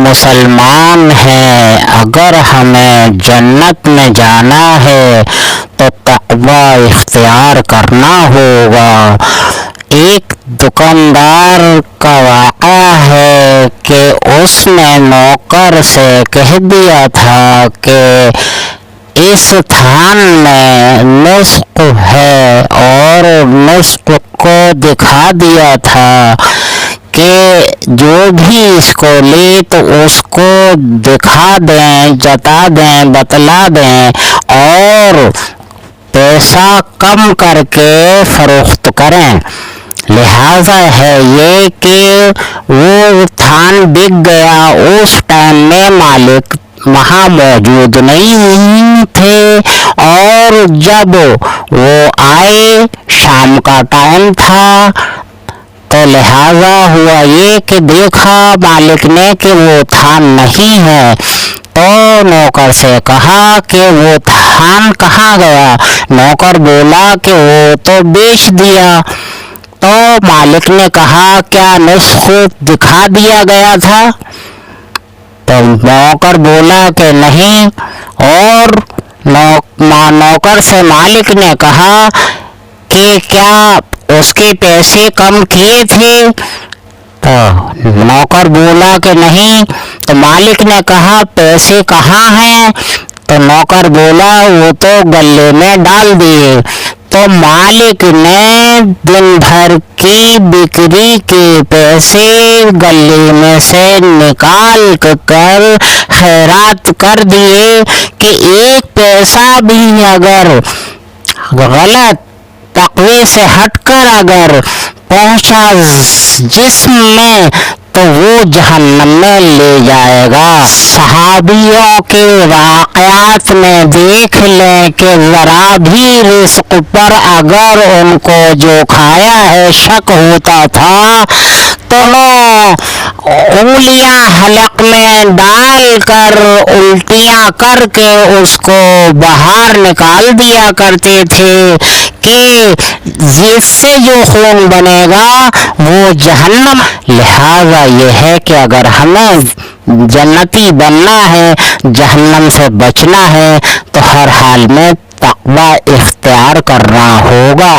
مسلمان ہیں، اگر ہمیں جنت میں جانا ہے تو تقوی اختیار کرنا ہوگا۔ ایک دکاندار کا واقعہ ہے کہ اس نے نوکر سے کہہ دیا تھا کہ اس تھان میں نسک ہے، اور نسک کو دکھا دیا تھا کہ جو بھی اس کو لے تو اس کو دکھا دیں، جتا دیں، بتلا دیں اور پیسہ کم کر کے فروخت کریں۔ لہذا ہے یہ کہ وہ تھان بک گیا۔ اس ٹائم میں مالک وہاں موجود نہیں تھے، اور جب وہ آئے شام کا ٹائم تھا تو لہذا ہوا یہ کہ دیکھا مالک نے کہ وہ تھان نہیں ہے، تو نوکر سے کہا کہ وہ تھان کہاں گیا؟ نوکر بولا کہ وہ تو بیچ دیا۔ تو مالک نے کہا کیا نسخ دکھا دیا گیا تھا؟ تو نوکر بولا کہ نہیں، اور نوکر سے مالک نے کہا کہ کیا اس کے پیسے کم کیے تھے؟ تو نوکر بولا کہ نہیں۔ تو مالک نے کہا پیسے کہاں ہیں؟ تو نوکر بولا وہ تو گلے میں ڈال دیے۔ تو مالک نے دن بھر کی بکری کے پیسے گلے میں سے نکال کر خیرات کر دیے کہ ایک پیسہ بھی اگر غلط تقوی سے ہٹ کر اگر پہنچا جسم میں تو وہ جہنم میں لے جائے گا۔ صحابیوں کے واقعات میں دیکھ لیں کہ ذرا بھی رزق پر اگر ان کو جو کھایا ہے شک ہوتا تھا تو انگلیاں حلق میں ڈال کر الٹیاں کر کے اس کو باہر نکال دیا کرتے تھے کہ جس سے جو خون بنے گا وہ جہنم۔ لہذا یہ ہے کہ اگر ہمیں جنتی بننا ہے، جہنم سے بچنا ہے، تو ہر حال میں تقوی اختیار کرنا ہوگا۔